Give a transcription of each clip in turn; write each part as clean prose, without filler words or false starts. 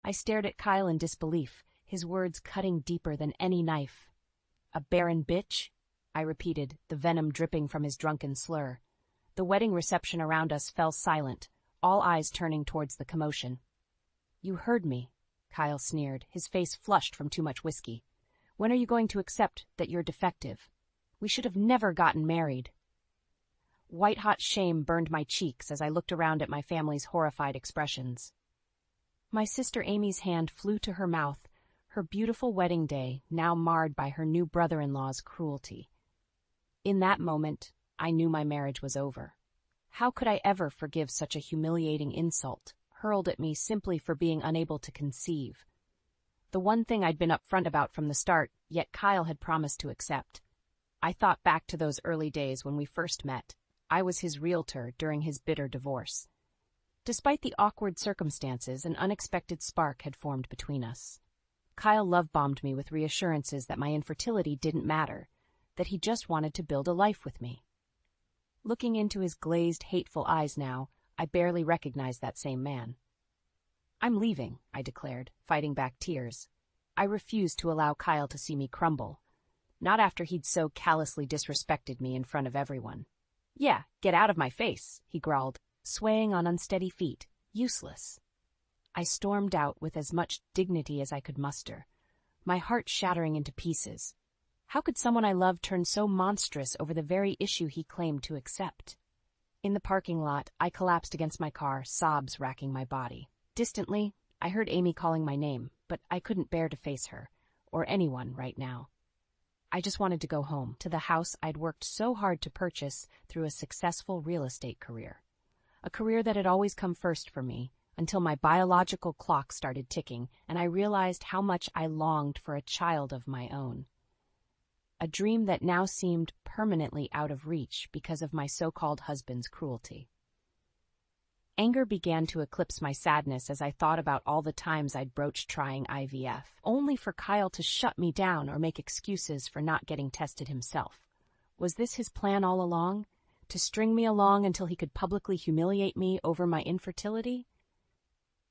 I stared at Kyle in disbelief, his words cutting deeper than any knife. "A barren bitch?" I repeated, the venom dripping from his drunken slur. The wedding reception around us fell silent, all eyes turning towards the commotion. "You heard me," Kyle sneered, his face flushed from too much whiskey. "When are you going to accept that you're defective? We should have never gotten married." White-hot shame burned my cheeks as I looked around at my family's horrified expressions. My sister Amy's hand flew to her mouth, her beautiful wedding day now marred by her new brother-in-law's cruelty. In that moment, I knew my marriage was over. How could I ever forgive such a humiliating insult, hurled at me simply for being unable to conceive? The one thing I'd been upfront about from the start, yet Kyle had promised to accept. I thought back to those early days when we first met. I was his realtor during his bitter divorce. Despite the awkward circumstances, an unexpected spark had formed between us. Kyle love-bombed me with reassurances that my infertility didn't matter, that he just wanted to build a life with me. Looking into his glazed, hateful eyes now, I barely recognized that same man. "I'm leaving," I declared, fighting back tears. I refused to allow Kyle to see me crumble. Not after he'd so callously disrespected me in front of everyone. "Yeah, get out of my face," he growled, swaying on unsteady feet. "Useless." I stormed out with as much dignity as I could muster, my heart shattering into pieces. How could someone I loved turn so monstrous over the very issue he claimed to accept? In the parking lot, I collapsed against my car, sobs racking my body. Distantly, I heard Amy calling my name, but I couldn't bear to face her, or anyone right now. I just wanted to go home, to the house I'd worked so hard to purchase through a successful real estate career. A career that had always come first for me, until my biological clock started ticking and I realized how much I longed for a child of my own. A dream that now seemed permanently out of reach because of my so-called husband's cruelty. Anger began to eclipse my sadness as I thought about all the times I'd broached trying IVF, only for Kyle to shut me down or make excuses for not getting tested himself. Was this his plan all along? To string me along until he could publicly humiliate me over my infertility?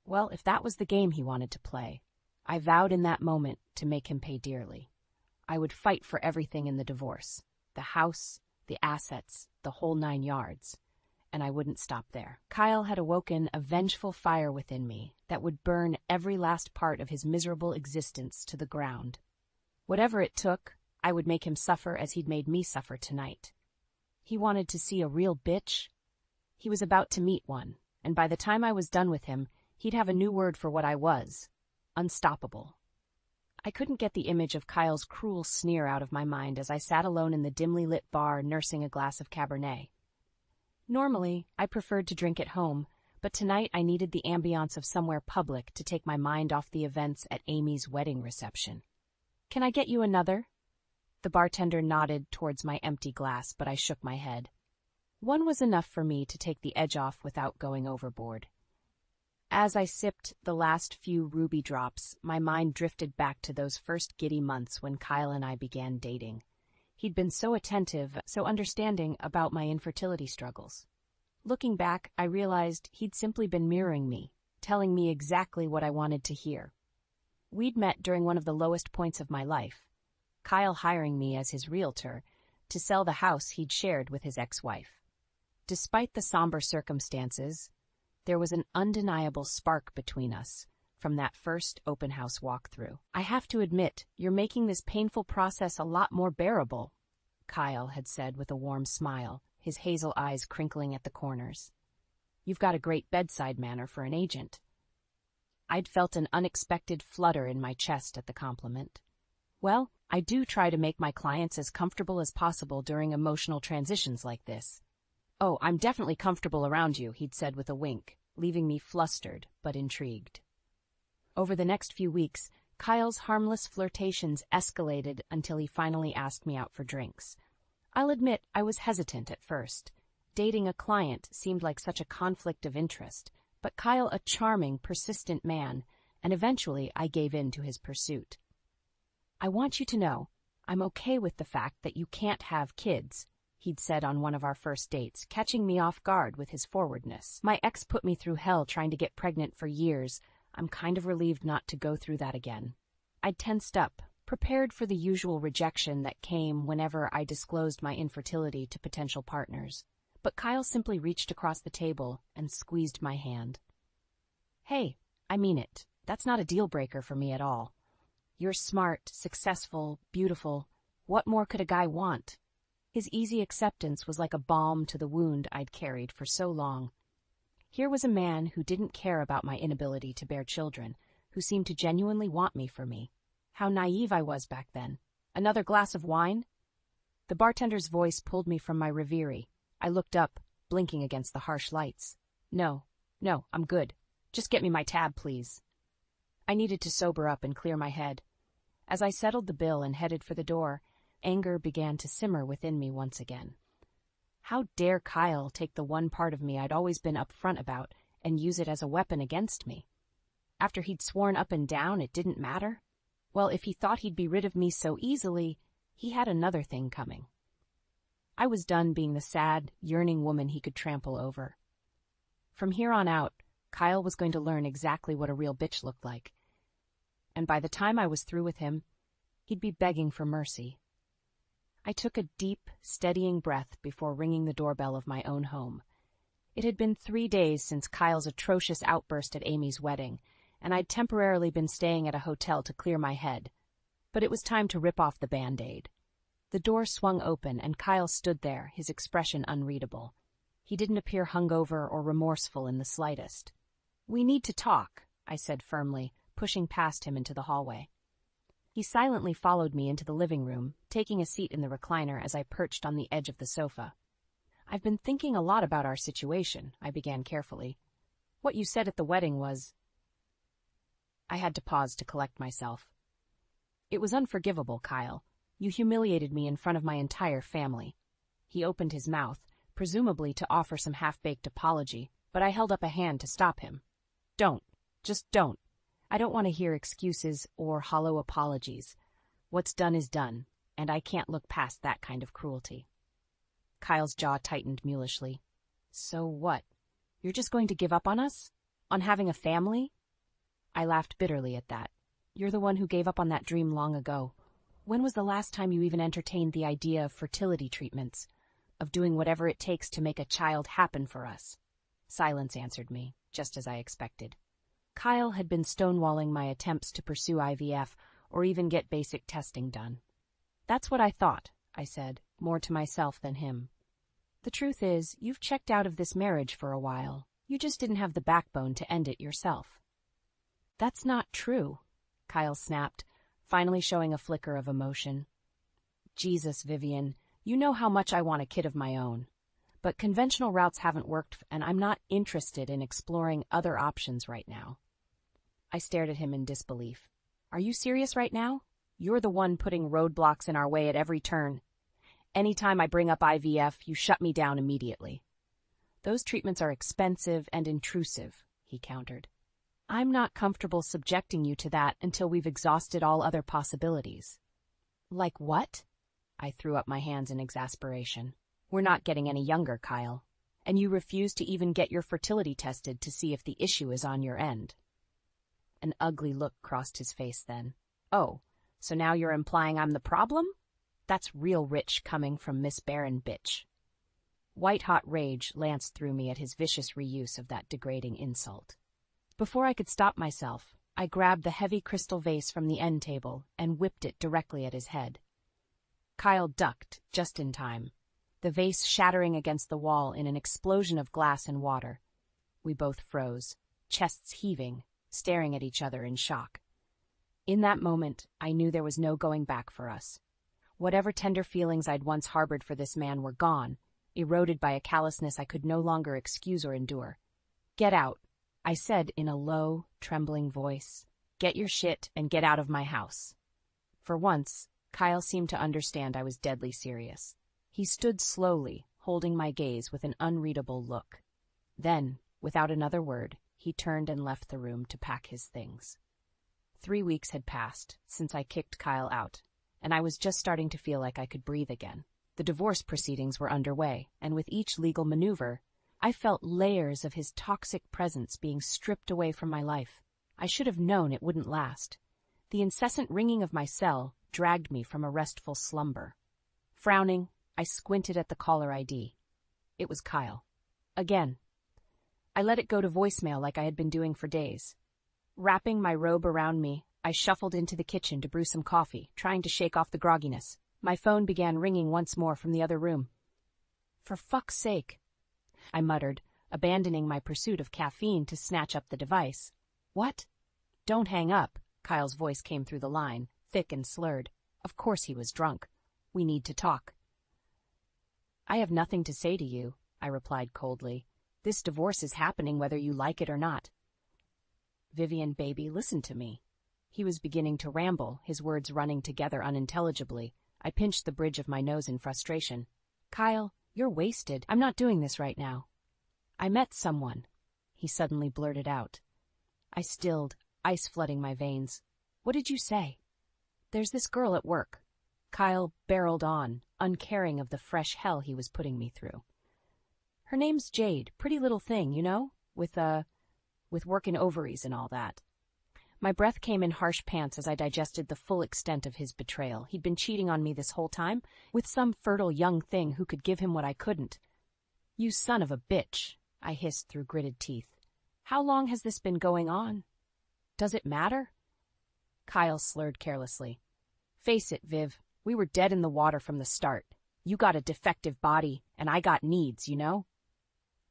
Well, if that was the game he wanted to play, I vowed in that moment to make him pay dearly. I would fight for everything in the divorce, the house, the assets, the whole 9 yards. And I wouldn't stop there. Kyle had awoken a vengeful fire within me that would burn every last part of his miserable existence to the ground. Whatever it took, I would make him suffer as he'd made me suffer tonight. He wanted to see a real bitch. He was about to meet one, and by the time I was done with him, he'd have a new word for what I was: unstoppable. I couldn't get the image of Kyle's cruel sneer out of my mind as I sat alone in the dimly lit bar nursing a glass of Cabernet. Normally, I preferred to drink at home, but tonight I needed the ambiance of somewhere public to take my mind off the events at Amy's wedding reception. "Can I get you another?" The bartender nodded towards my empty glass, but I shook my head. One was enough for me to take the edge off without going overboard. As I sipped the last few ruby drops, my mind drifted back to those first giddy months when Kyle and I began dating. He'd been so attentive, so understanding about my infertility struggles. Looking back, I realized he'd simply been mirroring me, telling me exactly what I wanted to hear. We'd met during one of the lowest points of my life, Kyle hiring me as his realtor to sell the house he'd shared with his ex-wife. Despite the somber circumstances, there was an undeniable spark between us from that first open house walkthrough. "I have to admit, you're making this painful process a lot more bearable," Kyle had said with a warm smile, his hazel eyes crinkling at the corners. "You've got a great bedside manner for an agent." I'd felt an unexpected flutter in my chest at the compliment. "Well, I do try to make my clients as comfortable as possible during emotional transitions like this." "Oh, I'm definitely comfortable around you," he'd said with a wink, leaving me flustered but intrigued. Over the next few weeks, Kyle's harmless flirtations escalated until he finally asked me out for drinks. I'll admit I was hesitant at first. Dating a client seemed like such a conflict of interest, but Kyle a charming, persistent man, and eventually I gave in to his pursuit. "I want you to know, I'm okay with the fact that you can't have kids," he'd said on one of our first dates, catching me off guard with his forwardness. "My ex put me through hell trying to get pregnant for years. I'm kind of relieved not to go through that again. I'd tensed up, prepared for the usual rejection that came whenever I disclosed my infertility to potential partners. But Kyle simply reached across the table and squeezed my hand. Hey, I mean it. That's not a deal breaker for me at all. You're smart, successful, beautiful. What more could a guy want? His easy acceptance was like a balm to the wound I'd carried for so long. Here was a man who didn't care about my inability to bear children, who seemed to genuinely want me for me. How naive I was back then. Another glass of wine? The bartender's voice pulled me from my reverie. I looked up, blinking against the harsh lights. No, I'm good. Just get me my tab, please. I needed to sober up and clear my head. As I settled the bill and headed for the door, anger began to simmer within me once again. How dare Kyle take the one part of me I'd always been upfront about and use it as a weapon against me? After he'd sworn up and down it didn't matter? Well, if he thought he'd be rid of me so easily, he had another thing coming. I was done being the sad, yearning woman he could trample over. From here on out, Kyle was going to learn exactly what a real bitch looked like. And by the time I was through with him, he'd be begging for mercy. I took a deep, steadying breath before ringing the doorbell of my own home. It had been 3 days since Kyle's atrocious outburst at Amy's wedding, and I'd temporarily been staying at a hotel to clear my head. But it was time to rip off the Band-Aid. The door swung open, and Kyle stood there, his expression unreadable. He didn't appear hungover or remorseful in the slightest. "We need to talk," I said firmly, pushing past him into the hallway. He silently followed me into the living room, taking a seat in the recliner as I perched on the edge of the sofa. "I've been thinking a lot about our situation," I began carefully. "What you said at the wedding was—" I had to pause to collect myself. "It was unforgivable, Kyle. You humiliated me in front of my entire family." He opened his mouth, presumably to offer some half-baked apology, but I held up a hand to stop him. "Don't. Just don't. I don't want to hear excuses or hollow apologies. What's done is done, and I can't look past that kind of cruelty." Kyle's jaw tightened mulishly. "So what? You're just going to give up on us? On having a family?" I laughed bitterly at that. "You're the one who gave up on that dream long ago. When was the last time you even entertained the idea of fertility treatments, of doing whatever it takes to make a child happen for us?" Silence answered me, just as I expected. Kyle had been stonewalling my attempts to pursue IVF or even get basic testing done. "That's what I thought," I said, more to myself than him. "The truth is, you've checked out of this marriage for a while. You just didn't have the backbone to end it yourself." "That's not true," Kyle snapped, finally showing a flicker of emotion. "Jesus, Vivian, you know how much I want a kid of my own. But conventional routes haven't worked, and I'm not interested in exploring other options right now." I stared at him in disbelief. "Are you serious right now? You're the one putting roadblocks in our way at every turn. Anytime I bring up IVF, you shut me down immediately." "Those treatments are expensive and intrusive," he countered. "I'm not comfortable subjecting you to that until we've exhausted all other possibilities." "Like what?" I threw up my hands in exasperation. "We're not getting any younger, Kyle. And you refuse to even get your fertility tested to see if the issue is on your end." An ugly look crossed his face then. "Oh, so now you're implying I'm the problem? That's real rich coming from Miss Barren, B1tch." White-hot rage lanced through me at his vicious reuse of that degrading insult. Before I could stop myself, I grabbed the heavy crystal vase from the end table and whipped it directly at his head. Kyle ducked just in time, the vase shattering against the wall in an explosion of glass and water. We both froze, chests heaving, staring at each other in shock. In that moment, I knew there was no going back for us. Whatever tender feelings I'd once harbored for this man were gone, eroded by a callousness I could no longer excuse or endure. "Get out," I said in a low, trembling voice. "Get your shit and get out of my house." For once, Kyle seemed to understand I was deadly serious. He stood slowly, holding my gaze with an unreadable look. Then, without another word, he turned and left the room to pack his things. 3 weeks had passed since I kicked Kyle out, and I was just starting to feel like I could breathe again. The divorce proceedings were underway, and with each legal maneuver, I felt layers of his toxic presence being stripped away from my life. I should have known it wouldn't last. The incessant ringing of my cell dragged me from a restful slumber. Frowning, I squinted at the caller ID. It was Kyle. Again. I let it go to voicemail like I had been doing for days. Wrapping my robe around me, I shuffled into the kitchen to brew some coffee, trying to shake off the grogginess. My phone began ringing once more from the other room. "For fuck's sake," I muttered, abandoning my pursuit of caffeine to snatch up the device. "What?" "Don't hang up," Kyle's voice came through the line, thick and slurred. Of course he was drunk. "We need to talk." "I have nothing to say to you," I replied coldly. "This divorce is happening whether you like it or not." "Vivian, baby, listen to me." He was beginning to ramble, his words running together unintelligibly. I pinched the bridge of my nose in frustration. "Kyle, you're wasted. I'm not doing this right now." "I met someone," he suddenly blurted out. I stilled, ice flooding my veins. "What did you say?" "There's this girl at work." Kyle barreled on, uncaring of the fresh hell he was putting me through. "Her name's Jade, pretty little thing, you know, with workin' ovaries and all that." My breath came in harsh pants as I digested the full extent of his betrayal. He'd been cheating on me this whole time, with some fertile young thing who could give him what I couldn't. "You son of a bitch," I hissed through gritted teeth. "How long has this been going on?" "Does it matter?" Kyle slurred carelessly. "Face it, Viv, we were dead in the water from the start. You got a defective body, and I got needs, you know?"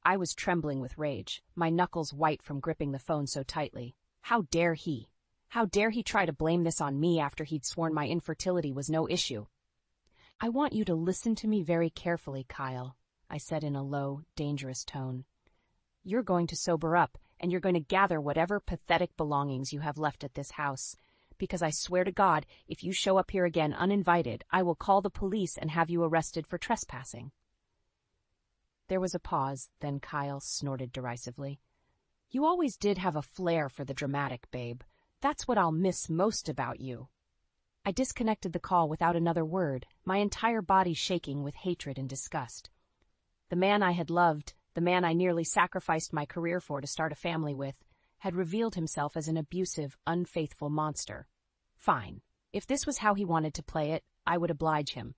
I was trembling with rage, my knuckles white from gripping the phone so tightly. How dare he? How dare he try to blame this on me after he'd sworn my infertility was no issue? "I want you to listen to me very carefully, Kyle," I said in a low, dangerous tone. "You're going to sober up, and you're going to gather whatever pathetic belongings you have left at this house. Because I swear to God, if you show up here again uninvited, I will call the police and have you arrested for trespassing." There was a pause, then Kyle snorted derisively. "You always did have a flair for the dramatic, babe. That's what I'll miss most about you." I disconnected the call without another word, my entire body shaking with hatred and disgust. The man I had loved, the man I nearly sacrificed my career for to start a family with, had revealed himself as an abusive, unfaithful monster. Fine. If this was how he wanted to play it, I would oblige him.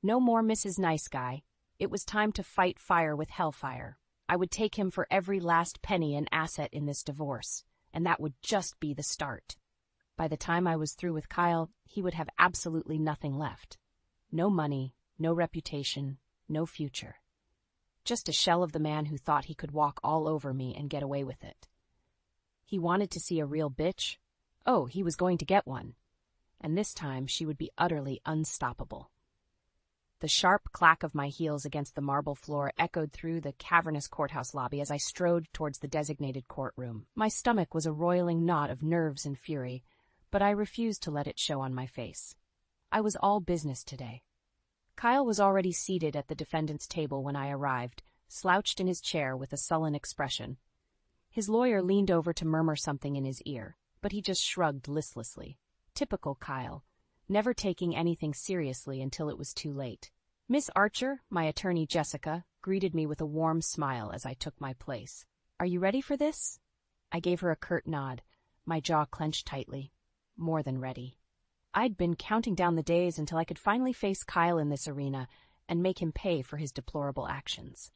No more Mrs. Nice Guy. It was time to fight fire with hellfire. I would take him for every last penny and asset in this divorce, and that would just be the start. By the time I was through with Kyle, he would have absolutely nothing left. No money, no reputation, no future. Just a shell of the man who thought he could walk all over me and get away with it. He wanted to see a real bitch? Oh, he was going to get one. And this time she would be utterly unstoppable. The sharp clack of my heels against the marble floor echoed through the cavernous courthouse lobby as I strode towards the designated courtroom. My stomach was a roiling knot of nerves and fury, but I refused to let it show on my face. I was all business today. Kyle was already seated at the defendant's table when I arrived, slouched in his chair with a sullen expression. His lawyer leaned over to murmur something in his ear, but he just shrugged listlessly. Typical Kyle, never taking anything seriously until it was too late. Miss Archer, my attorney Jessica, greeted me with a warm smile as I took my place. "Are you ready for this?" I gave her a curt nod, my jaw clenched tightly. More than ready. I'd been counting down the days until I could finally face Kyle in this arena and make him pay for his deplorable actions.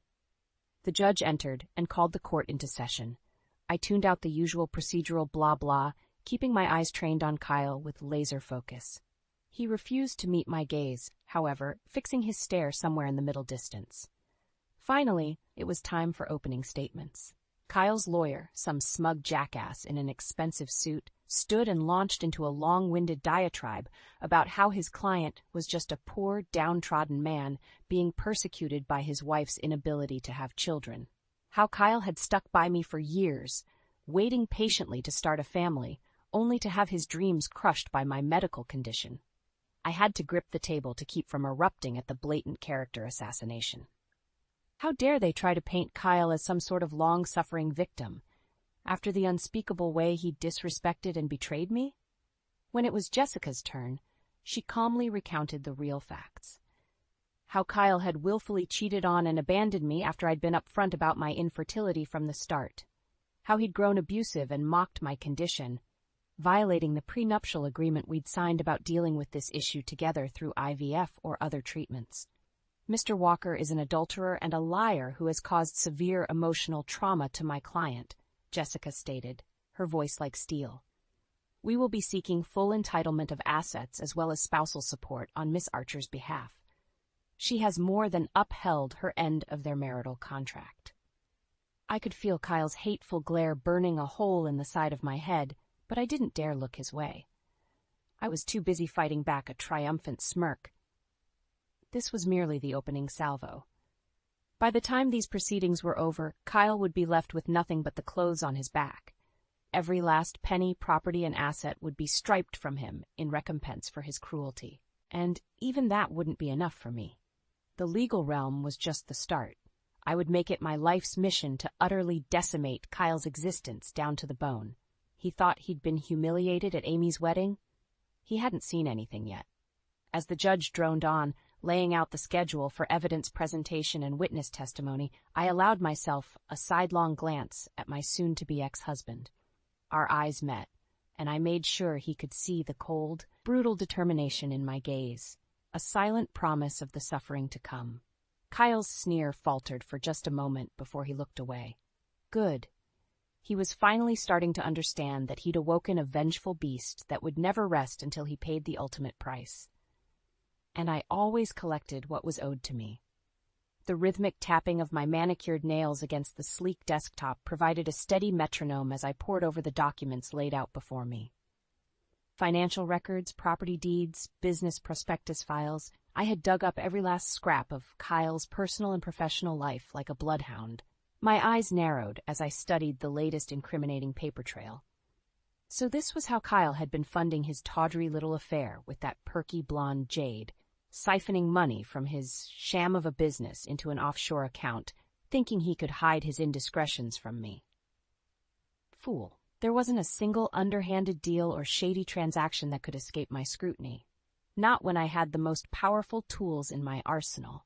The judge entered and called the court into session. I tuned out the usual procedural blah blah, keeping my eyes trained on Kyle with laser focus. He refused to meet my gaze, however, fixing his stare somewhere in the middle distance. Finally, it was time for opening statements. Kyle's lawyer, some smug jackass in an expensive suit, stood and launched into a long-winded diatribe about how his client was just a poor, downtrodden man being persecuted by his wife's inability to have children. How Kyle had stuck by me for years, waiting patiently to start a family, only to have his dreams crushed by my medical condition. I had to grip the table to keep from erupting at the blatant character assassination. How dare they try to paint Kyle as some sort of long-suffering victim, after the unspeakable way he disrespected and betrayed me? When it was Jessica's turn, she calmly recounted the real facts. How Kyle had willfully cheated on and abandoned me after I'd been upfront about my infertility from the start. how he'd grown abusive and mocked my condition, violating the prenuptial agreement we'd signed about dealing with this issue together through IVF or other treatments. Mr. Walker is an adulterer and a liar who has caused severe emotional trauma to my client, Jessica stated, her voice like steel. We will be seeking full entitlement of assets as well as spousal support on Miss Archer's behalf. She has more than upheld her end of their marital contract. I could feel Kyle's hateful glare burning a hole in the side of my head, but I didn't dare look his way. I was too busy fighting back a triumphant smirk. This was merely the opening salvo. By the time these proceedings were over, Kyle would be left with nothing but the clothes on his back. Every last penny, property, and asset would be striped from him in recompense for his cruelty. And even that wouldn't be enough for me. The legal realm was just the start. I would make it my life's mission to utterly decimate Kyle's existence down to the bone. He thought he'd been humiliated at Amy's wedding? He hadn't seen anything yet. As the judge droned on, laying out the schedule for evidence presentation and witness testimony, I allowed myself a sidelong glance at my soon-to-be ex-husband. Our eyes met, and I made sure he could see the cold, brutal determination in my gaze, a silent promise of the suffering to come. Kyle's sneer faltered for just a moment before he looked away. Good. He was finally starting to understand that he'd awoken a vengeful beast that would never rest until he paid the ultimate price. And I always collected what was owed to me. The rhythmic tapping of my manicured nails against the sleek desktop provided a steady metronome as I pored over the documents laid out before me. Financial records, property deeds, business prospectus files, I had dug up every last scrap of Kyle's personal and professional life like a bloodhound. My eyes narrowed as I studied the latest incriminating paper trail. So this was how Kyle had been funding his tawdry little affair with that perky blonde Jade, siphoning money from his sham of a business into an offshore account, thinking he could hide his indiscretions from me. Fool. There wasn't a single underhanded deal or shady transaction that could escape my scrutiny. Not when I had the most powerful tools in my arsenal,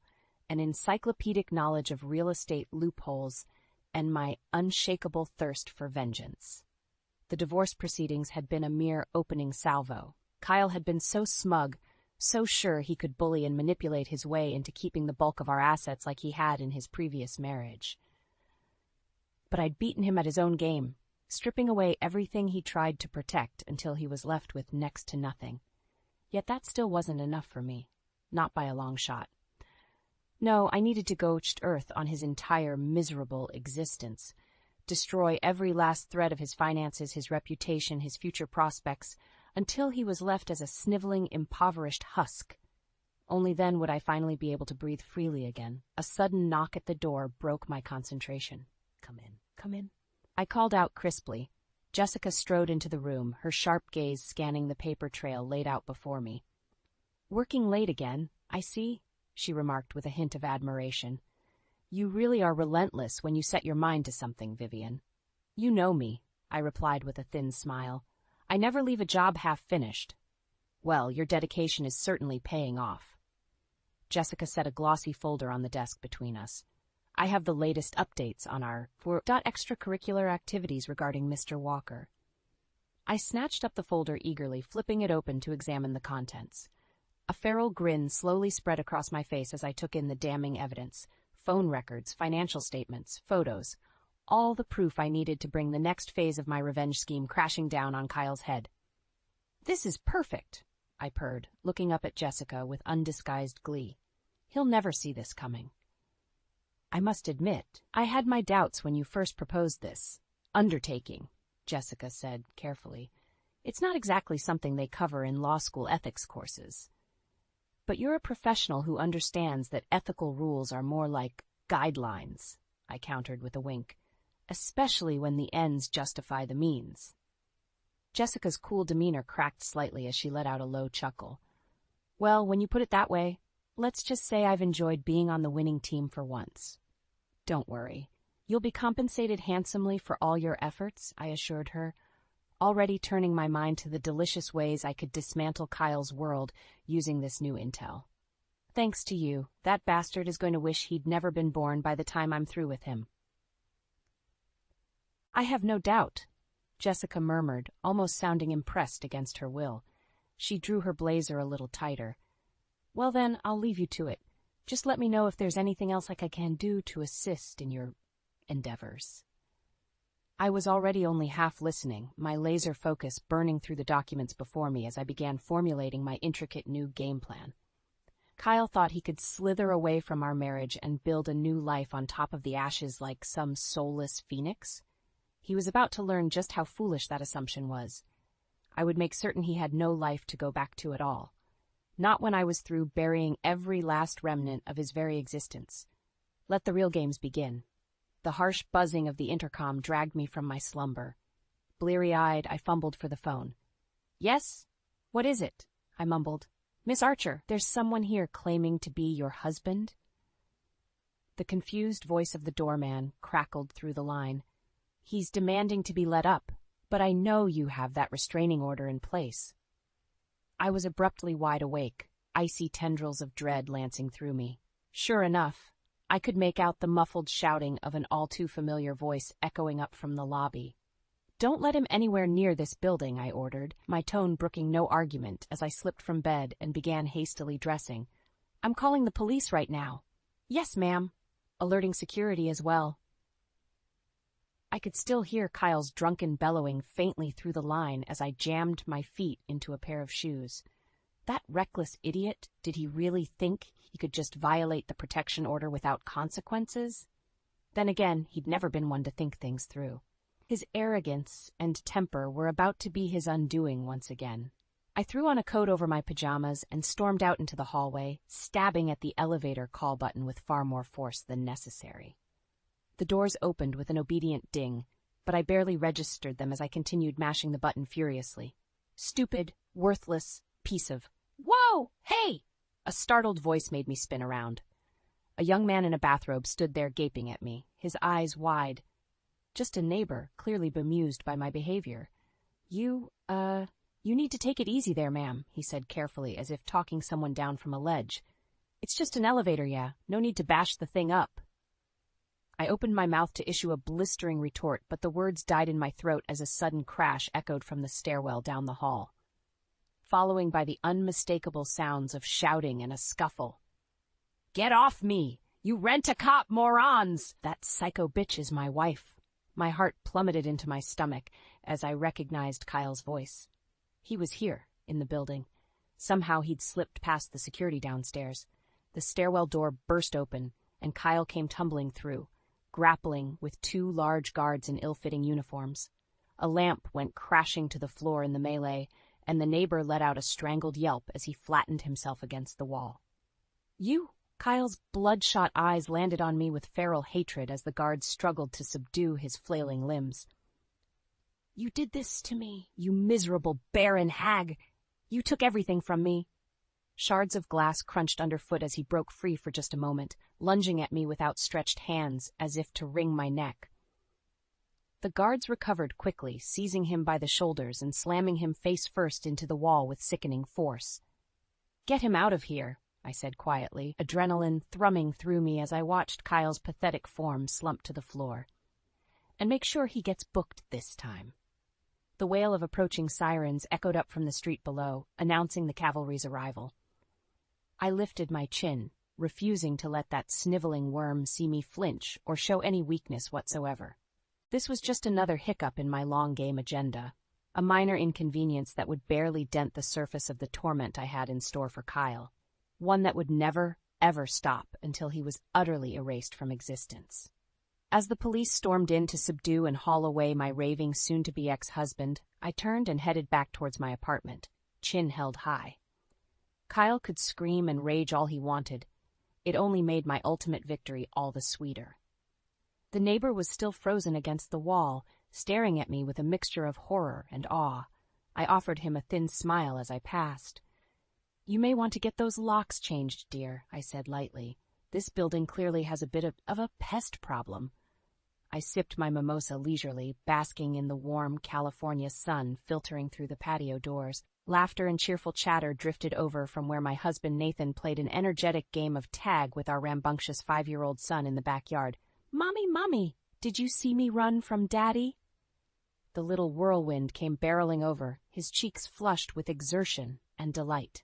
an encyclopedic knowledge of real estate loopholes, and my unshakable thirst for vengeance. The divorce proceedings had been a mere opening salvo. Kyle had been so smug, so sure he could bully and manipulate his way into keeping the bulk of our assets like he had in his previous marriage. But I'd beaten him at his own game, stripping away everything he tried to protect until he was left with next to nothing. Yet that still wasn't enough for me, not by a long shot. No, I needed to ghost Earth on his entire miserable existence, destroy every last thread of his finances, his reputation, his future prospects, until he was left as a sniveling, impoverished husk. Only then would I finally be able to breathe freely again. A sudden knock at the door broke my concentration. Come in, come in. I called out crisply. Jessica strode into the room, her sharp gaze scanning the paper trail laid out before me. Working late again, I see, she remarked with a hint of admiration. You really are relentless when you set your mind to something, Vivian. You know me, I replied with a thin smile. I never leave a job half-finished. Well, your dedication is certainly paying off. Jessica set a glossy folder on the desk between us. I have the latest updates on our extracurricular activities regarding Mr. Walker. I snatched up the folder eagerly, flipping it open to examine the contents. A feral grin slowly spread across my face as I took in the damning evidence. Phone records, financial statements, photos. All the proof I needed to bring the next phase of my revenge scheme crashing down on Kyle's head. This is perfect, I purred, looking up at Jessica with undisguised glee. He'll never see this coming. I must admit, I had my doubts when you first proposed this undertaking, Jessica said carefully. It's not exactly something they cover in law school ethics courses. But you're a professional who understands that ethical rules are more like guidelines, I countered with a wink, especially when the ends justify the means. Jessica's cool demeanor cracked slightly as she let out a low chuckle. Well, when you put it that way, let's just say I've enjoyed being on the winning team for once. Don't worry. You'll be compensated handsomely for all your efforts, I assured her, already turning my mind to the delicious ways I could dismantle Kyle's world using this new intel. Thanks to you, that bastard is going to wish he'd never been born by the time I'm through with him. I have no doubt, Jessica murmured, almost sounding impressed against her will. She drew her blazer a little tighter. Well then, I'll leave you to it. Just let me know if there's anything else I can do to assist in your endeavors. I was already only half listening, my laser focus burning through the documents before me as I began formulating my intricate new game plan. Kyle thought he could slither away from our marriage and build a new life on top of the ashes like some soulless phoenix. He was about to learn just how foolish that assumption was. I would make certain he had no life to go back to at all. Not when I was through burying every last remnant of his very existence. Let the real games begin. The harsh buzzing of the intercom dragged me from my slumber. Bleary-eyed, I fumbled for the phone. Yes? What is it? I mumbled. Miss Archer, there's someone here claiming to be your husband? The confused voice of the doorman crackled through the line. He's demanding to be let up, but I know you have that restraining order in place. I was abruptly wide awake, icy tendrils of dread lancing through me. Sure enough, I could make out the muffled shouting of an all-too-familiar voice echoing up from the lobby. Don't let him anywhere near this building, I ordered, my tone brooking no argument as I slipped from bed and began hastily dressing. I'm calling the police right now. Yes, ma'am. Alerting security as well. I could still hear Kyle's drunken bellowing faintly through the line as I jammed my feet into a pair of shoes. That reckless idiot, did he really think he could just violate the protection order without consequences? Then again, he'd never been one to think things through. His arrogance and temper were about to be his undoing once again. I threw on a coat over my pajamas and stormed out into the hallway, stabbing at the elevator call button with far more force than necessary. The doors opened with an obedient ding, but I barely registered them as I continued mashing the button furiously. Stupid, worthless piece of... Whoa! Hey! A startled voice made me spin around. A young man in a bathrobe stood there gaping at me, his eyes wide. Just a neighbor, clearly bemused by my behavior. You need to take it easy there, ma'am, he said carefully, as if talking someone down from a ledge. It's just an elevator, yeah. No need to bash the thing up. I opened my mouth to issue a blistering retort, but the words died in my throat as a sudden crash echoed from the stairwell down the hall, following by the unmistakable sounds of shouting and a scuffle. Get off me! You rent-a-cop morons! That psycho bitch is my wife. My heart plummeted into my stomach as I recognized Kyle's voice. He was here, in the building. Somehow he'd slipped past the security downstairs. The stairwell door burst open, and Kyle came tumbling through, grappling with two large guards in ill-fitting uniforms. A lamp went crashing to the floor in the melee, and the neighbor let out a strangled yelp as he flattened himself against the wall. You! Kyle's bloodshot eyes landed on me with feral hatred as the guards struggled to subdue his flailing limbs. You did this to me, you miserable Barren hag! You took everything from me! Shards of glass crunched underfoot as he broke free for just a moment, lunging at me with outstretched hands as if to wring my neck. The guards recovered quickly, seizing him by the shoulders and slamming him face first into the wall with sickening force. Get him out of here, I said quietly, adrenaline thrumming through me as I watched Kyle's pathetic form slump to the floor. And make sure he gets booked this time. The wail of approaching sirens echoed up from the street below, announcing the cavalry's arrival. I lifted my chin, refusing to let that sniveling worm see me flinch or show any weakness whatsoever. This was just another hiccup in my long-game agenda, a minor inconvenience that would barely dent the surface of the torment I had in store for Kyle, one that would never, ever stop until he was utterly erased from existence. As the police stormed in to subdue and haul away my raving soon-to-be ex-husband, I turned and headed back towards my apartment, chin held high. Kyle could scream and rage all he wanted. It only made my ultimate victory all the sweeter. The neighbor was still frozen against the wall, staring at me with a mixture of horror and awe. I offered him a thin smile as I passed. You may want to get those locks changed, dear, I said lightly. This building clearly has a bit of a pest problem. I sipped my mimosa leisurely, basking in the warm California sun filtering through the patio doors. Laughter and cheerful chatter drifted over from where my husband Nathan played an energetic game of tag with our rambunctious 5-year-old son in the backyard. Mommy, Mommy, did you see me run from Daddy? the little whirlwind came barreling over, his cheeks flushed with exertion and delight.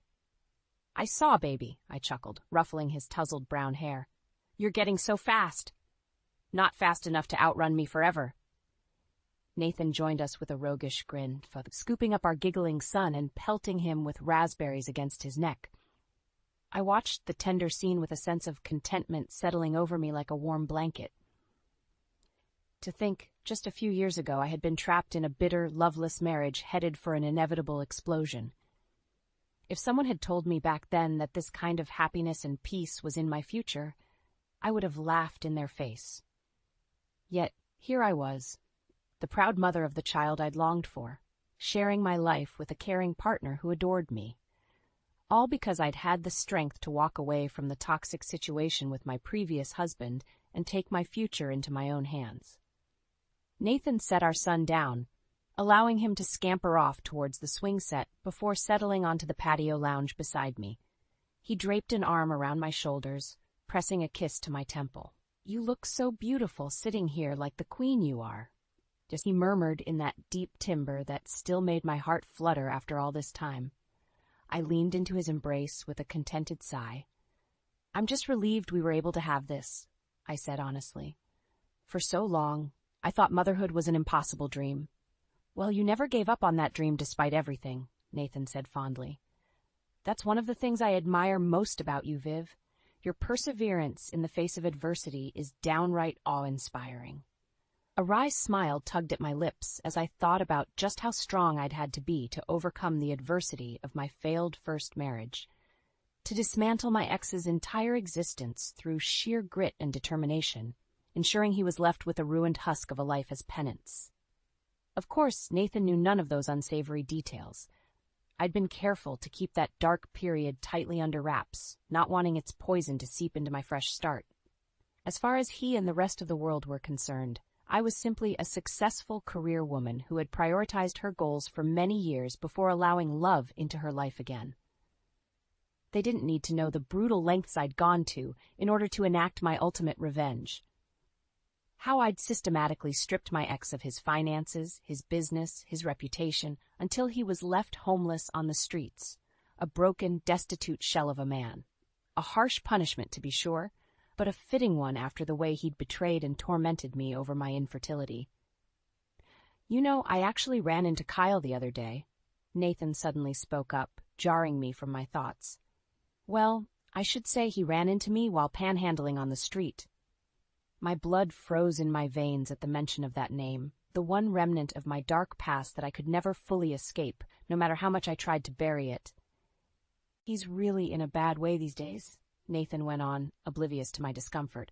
"I saw, baby," I chuckled, ruffling his tousled brown hair. "You're getting so fast." "Not fast enough to outrun me forever." Nathan joined us with a roguish grin, scooping up our giggling son and pelting him with raspberries against his neck. I watched the tender scene with a sense of contentment settling over me like a warm blanket. To think, just a few years ago I had been trapped in a bitter, loveless marriage headed for an inevitable explosion. If someone had told me back then that this kind of happiness and peace was in my future, I would have laughed in their face. Yet, here I was, the proud mother of the child I'd longed for, sharing my life with a caring partner who adored me. All because I'd had the strength to walk away from the toxic situation with my previous husband and take my future into my own hands. Nathan set our son down, allowing him to scamper off towards the swing set before settling onto the patio lounge beside me. He draped an arm around my shoulders, pressing a kiss to my temple. "You look so beautiful sitting here like the queen you are," he murmured in that deep timbre that still made my heart flutter after all this time. I leaned into his embrace with a contented sigh. "I'm just relieved we were able to have this," I said honestly. "For so long, I thought motherhood was an impossible dream." "Well, you never gave up on that dream despite everything," Nathan said fondly. "That's one of the things I admire most about you, Viv. Your perseverance in the face of adversity is downright awe-inspiring." A wry smile tugged at my lips as I thought about just how strong I'd had to be to overcome the adversity of my failed first marriage, to dismantle my ex's entire existence through sheer grit and determination, ensuring he was left with a ruined husk of a life as penance. Of course, Nathan knew none of those unsavory details. I'd been careful to keep that dark period tightly under wraps, not wanting its poison to seep into my fresh start. As far as he and the rest of the world were concerned, I was simply a successful career woman who had prioritized her goals for many years before allowing love into her life again. They didn't need to know the brutal lengths I'd gone to in order to enact my ultimate revenge. How I'd systematically stripped my ex of his finances, his business, his reputation, until he was left homeless on the streets, a broken, destitute shell of a man. A harsh punishment, to be sure, but a fitting one after the way he'd betrayed and tormented me over my infertility. "You know, I actually ran into Kyle the other day," Nathan suddenly spoke up, jarring me from my thoughts. "Well, I should say he ran into me while panhandling on the street." My blood froze in my veins at the mention of that name, the one remnant of my dark past that I could never fully escape, no matter how much I tried to bury it. "He's really in a bad way these days," Nathan went on, oblivious to my discomfort,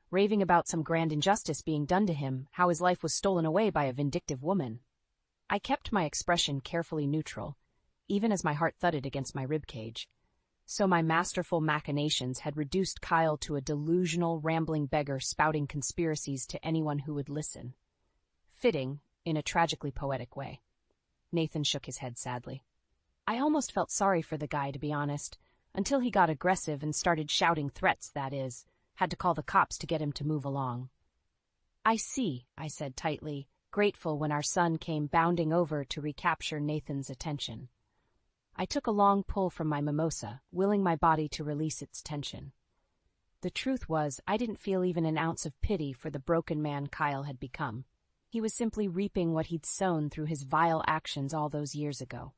raving about some grand injustice being done to him, how his life was stolen away by a vindictive woman. I kept my expression carefully neutral, even as my heart thudded against my ribcage. So my masterful machinations had reduced Kyle to a delusional, rambling beggar spouting conspiracies to anyone who would listen. Fitting, in a tragically poetic way. Nathan shook his head sadly. "I almost felt sorry for the guy, to be honest. Until he got aggressive and started shouting threats, that is. Had to call the cops to get him to move along." "I see," I said tightly, grateful when our son came bounding over to recapture Nathan's attention. I took a long pull from my mimosa, willing my body to release its tension. The truth was, I didn't feel even an ounce of pity for the broken man Kyle had become. He was simply reaping what he'd sown through his vile actions all those years ago.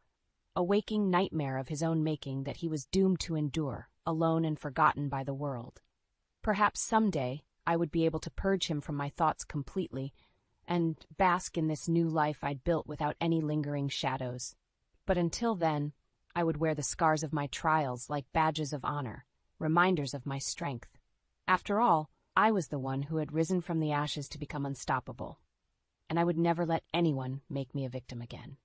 A waking nightmare of his own making that he was doomed to endure, alone and forgotten by the world. Perhaps someday I would be able to purge him from my thoughts completely and bask in this new life I'd built without any lingering shadows. But until then, I would wear the scars of my trials like badges of honor, reminders of my strength. After all, I was the one who had risen from the ashes to become unstoppable, and I would never let anyone make me a victim again.